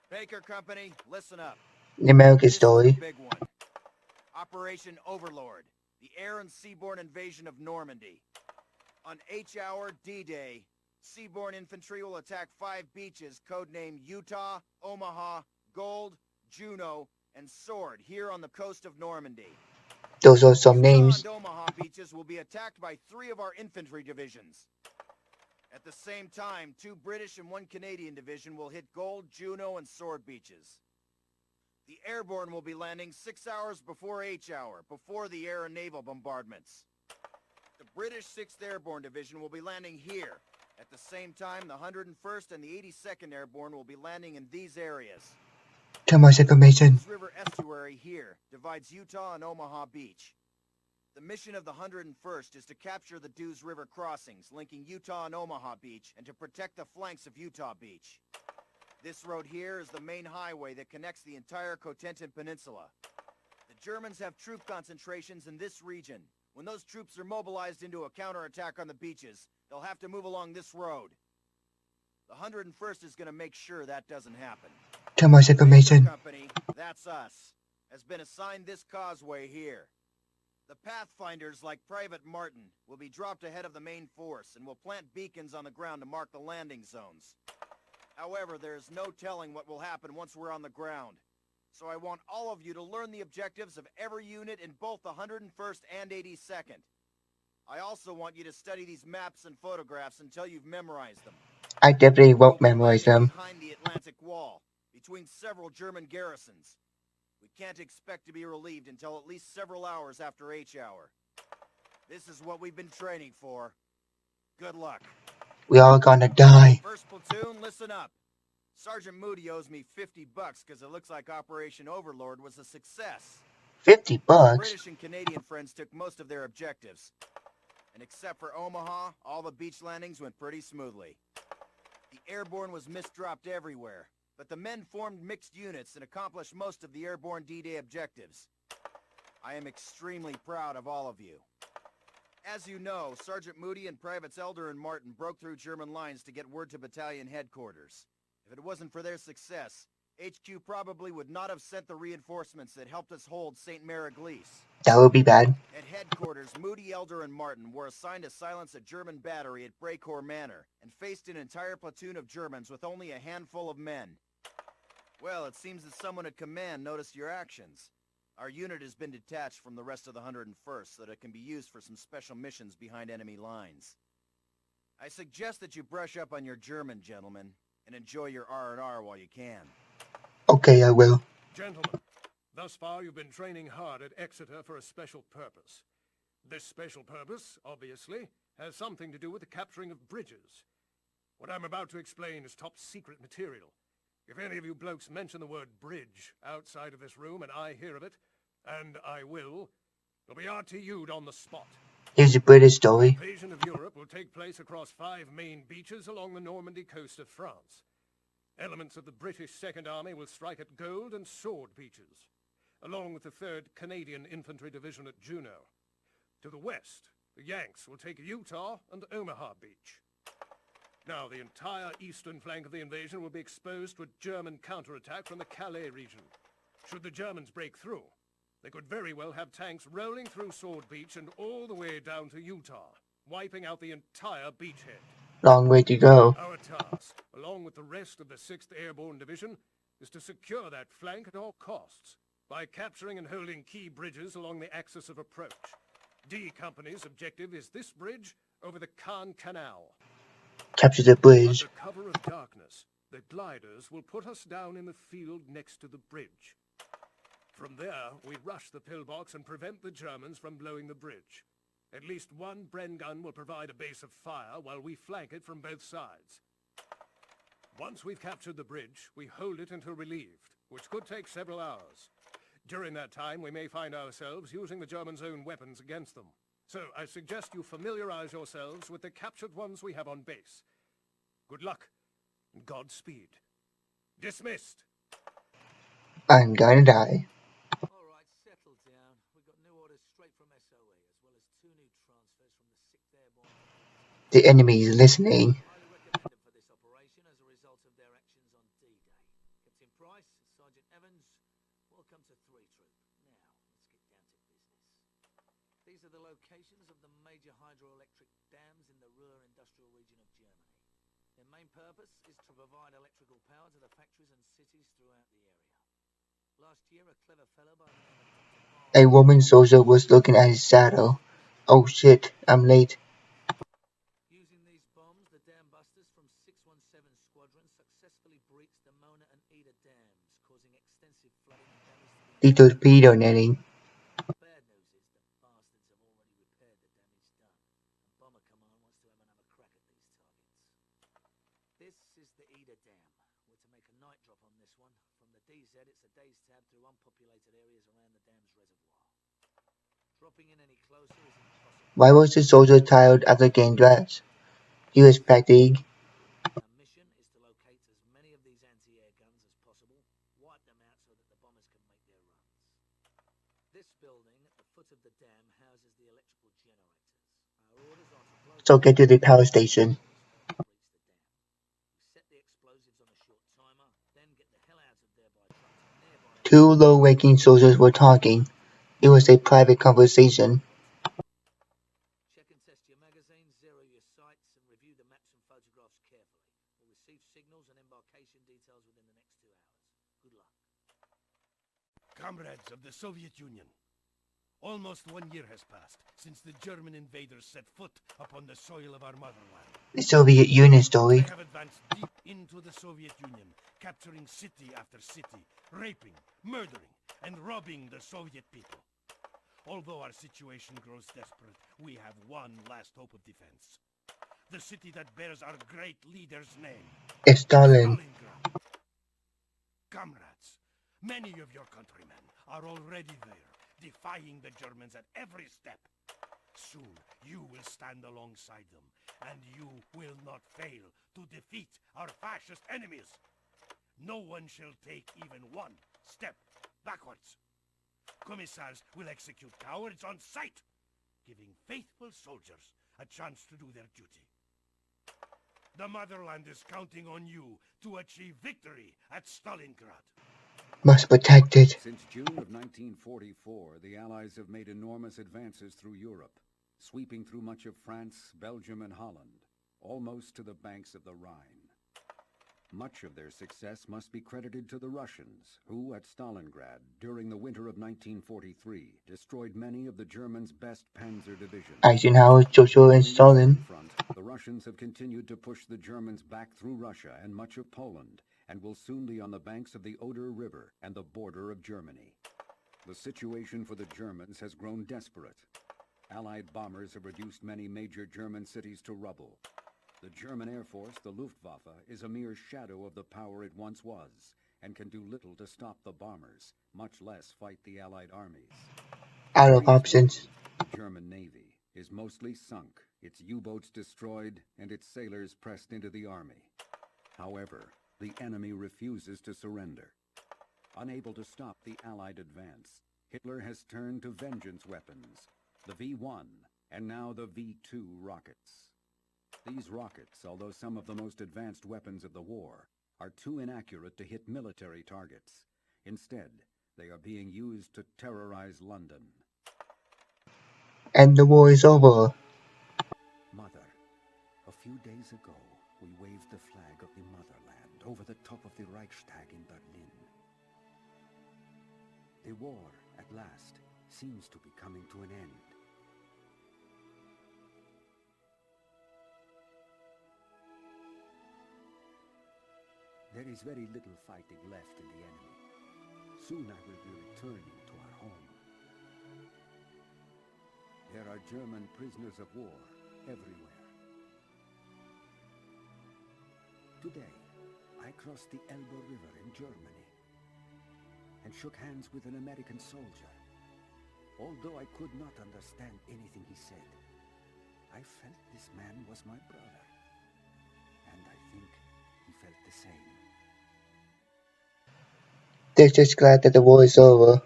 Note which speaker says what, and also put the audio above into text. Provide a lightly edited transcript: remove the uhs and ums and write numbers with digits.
Speaker 1: Baker Company, listen up.
Speaker 2: The American
Speaker 1: This is the
Speaker 2: story.
Speaker 1: big one. Operation Overlord, the air and seaborne invasion of Normandy. On H-Hour D-Day, seaborne infantry will attack 5 beaches codenamed Utah, Omaha, Gold, Juno, and Sword here on the coast of Normandy.
Speaker 2: Those are some
Speaker 1: Utah
Speaker 2: names.
Speaker 1: and Omaha beaches will be attacked by 3 of our infantry divisions. At the same time, 2 British and 1 Canadian division will hit Gold, Juno, and Sword beaches. The airborne will be landing 6 hours before H-Hour, before the air and naval bombardments. The British 6th Airborne Division will be landing here. At the same time, the 101st and the 82nd Airborne will be landing in these areas.
Speaker 2: Too much information.
Speaker 1: The Dews River estuary here divides Utah and Omaha Beach. The mission of the 101st is to capture the Dews River crossings linking Utah and Omaha Beach and to protect the flanks of Utah Beach. This road here is the main highway that connects the entire Cotentin Peninsula. The Germans have troop concentrations in this region. When those troops are mobilized into a counterattack on the beaches, they'll have to move along this road. The 101st is going to make sure that doesn't happen.
Speaker 2: Too much
Speaker 1: Baker
Speaker 2: information.
Speaker 1: Company, that's us, has been assigned this causeway here. The Pathfinders, like Private Martin, will be dropped ahead of the main force and will plant beacons on the ground to mark the landing zones. However, there's no telling what will happen once we're on the ground. So I want all of you to learn the objectives of every unit in both the 101st and 82nd. I also want you to study these maps and photographs until you've memorized them.
Speaker 2: I definitely
Speaker 1: We'll
Speaker 2: won't
Speaker 1: be
Speaker 2: memorize
Speaker 1: landing
Speaker 2: them.
Speaker 1: behind the Atlantic Wall, between several German garrisons. We can't expect to be relieved until at least several hours after H-Hour. This is what we've been training for. Good luck.
Speaker 2: We all gonna die.
Speaker 1: First platoon, listen up. Sergeant Moody owes me $50 because it looks like Operation Overlord was a success.
Speaker 2: $50.
Speaker 1: British and Canadian friends took most of their objectives. And except for Omaha, all the beach landings went pretty smoothly. The airborne was misdropped everywhere, but the men formed mixed units and accomplished most of the airborne D-Day objectives. I am extremely proud of all of you. As you know, Sergeant Moody and Privates Elder and Martin broke through German lines to get word to battalion headquarters. If it wasn't for their success, HQ probably would not have sent the reinforcements that helped us hold St. Mary-Glise.
Speaker 2: That would be bad.
Speaker 1: At headquarters, Moody, Elder, and Martin were assigned to silence a German battery at Brecourt Manor and faced an entire platoon of Germans with only a handful of men. Well, it seems that someone at command noticed your actions. Our unit has been detached from the rest of the 101st so that it can be used for some special missions behind enemy lines. I suggest that you brush up on your German, gentlemen, and enjoy your R&R while you can.
Speaker 2: Okay, I will.
Speaker 3: Gentlemen, thus far you've been training hard at Exeter for a special purpose. This special purpose, obviously, has something to do with the capturing of bridges. What I'm about to explain is top secret material. If any of you blokes mention the word bridge outside of this room and I hear of it, and I will, you'll be RTU'd on the spot.
Speaker 2: Here's a British
Speaker 3: The
Speaker 2: story.
Speaker 3: invasion of Europe will take place across 5 main beaches along the Normandy coast of France. Elements of the British Second Army will strike at Gold and Sword beaches, along with the 3rd Canadian Infantry Division at Juno. To the west, the Yanks will take Utah and Omaha Beach. Now, the entire eastern flank of the invasion will be exposed to a German counterattack from the Calais region. Should the Germans break through, they could very well have tanks rolling through Sword Beach and all the way down to Utah, wiping out the entire beachhead.
Speaker 2: Long way to go.
Speaker 3: Our task, along with the rest of the 6th Airborne Division, is to secure that flank at all costs by capturing and holding key bridges along the axis of approach. D Company's objective is this bridge over the Caen Canal.
Speaker 2: Capture the bridge.
Speaker 3: Under cover of darkness, the gliders will put us down in the field next to the bridge. From there, we rush the pillbox and prevent the Germans from blowing the bridge. At least one Bren gun will provide a base of fire while we flank it from both sides. Once we've captured the bridge, we hold it until relieved, which could take several hours. During that time, we may find ourselves using the Germans' own weapons against them. So I suggest you familiarize yourselves with the captured ones we have on base. Good luck, and Godspeed. Dismissed.
Speaker 2: I'm gonna die.
Speaker 4: Alright, settle down. We got new orders straight from SOE, as well as 2 new transfers from the 6th Airborne.
Speaker 2: The enemy is listening.
Speaker 4: Highly recommend them for this operation as a result of their actions on D-Day. Kept in Price, Sergeant Evans. Welcome to 3 Troop. Now, let's get down to business. These are the locations of the major hydroelectric dams in the Ruhr industrial region of Germany. Their main purpose is to provide electrical power to the factories and cities throughout the area. Last year, a clever fellow by the name of Dr.
Speaker 2: A woman soldier was looking at his saddle. Oh shit, I'm late.
Speaker 4: Using these bombs, the dam busters from 617 Squadron successfully breached the Mona and Ida dams, causing extensive flooding and damage to the
Speaker 2: The torpedo netting.
Speaker 4: Bad news is the bastards have already repaired the damage done, and Bomber Command wants to have another crack at these targets. This is the Ida Dam. We're to make a night drop on this one. From the DZ, it's a day's tab through unpopulated areas around the dam's reservoir. Dropping in any closer is impossible.
Speaker 2: Why was the soldier tired after getting dressed? He was fatigued.
Speaker 4: Our mission is to locate as many of these anti-air guns as possible, wipe them out so that the bombers can make their runs. This building at the foot of the dam houses the electrical generators. Our orders are to blow
Speaker 2: So get to the power station.
Speaker 4: reach the dam. We set the explosives on a short timer, then get the hell out of there by truck to nearby.
Speaker 2: Two low-ranking soldiers were talking. It was a private conversation.
Speaker 4: Check and test your magazines, zero your sights, and review the maps and photographs carefully. We'll receive signals and embarkation details within the next 2 hours. Good luck.
Speaker 3: Comrades of the Soviet Union, almost 1 year has passed since the German invaders set foot upon the soil of our motherland.
Speaker 2: The Soviet Union story.
Speaker 3: They have advanced deep into the Soviet Union, capturing city after city, raping, murdering, and robbing the Soviet people. Although our situation grows desperate, we have one last hope of defense. The city that bears our great leader's name.
Speaker 2: Stalin.
Speaker 3: Stalingrad. Comrades, many of your countrymen are already there, defying the Germans at every step. Soon, you will stand alongside them, and you will not fail to defeat our fascist enemies. No one shall take even one step backwards. Commissars will execute cowards on sight, giving faithful soldiers a chance to do their duty. The motherland is counting on you to achieve victory at Stalingrad.
Speaker 2: Must protect it.
Speaker 5: Since June of 1944, the Allies have made enormous advances through Europe, sweeping through much of France, Belgium, and Holland, almost to the banks of the Rhine. Much of their success must be credited to the Russians, who, at Stalingrad, during the winter of 1943, destroyed many of the Germans' best panzer divisions.
Speaker 2: Eisenhower, Churchill, and Stalin.
Speaker 5: Front, the Russians have continued to push the Germans back through Russia and much of Poland, and will soon be on the banks of the Oder River and the border of Germany. The situation for the Germans has grown desperate. Allied bombers have reduced many major German cities to rubble. The German Air Force, the Luftwaffe, is a mere shadow of the power it once was, and can do little to stop the bombers, much less fight the Allied armies.
Speaker 2: Out of options.
Speaker 5: The German Navy is mostly sunk, its U-boats destroyed, and its sailors pressed into the army. However, the enemy refuses to surrender. Unable to stop the Allied advance, Hitler has turned to vengeance weapons, the V-1, and now the V-2 rockets. These rockets, although some of the most advanced weapons of the war, are too inaccurate to hit military targets. Instead, they are being used to terrorize London.
Speaker 2: And the war is over.
Speaker 5: Mother, a few days ago, we waved the flag of the motherland over the top of the Reichstag in Berlin. The war, at last, seems to be coming to an end. There is very little fighting left in the enemy. Soon I will be returning to our home. There are German prisoners of war everywhere. Today, I crossed the Elbe River in Germany and shook hands with an American soldier. Although I could not understand anything he said, I felt this man was my brother. And I think he felt the same.
Speaker 2: They're just glad that the war is over.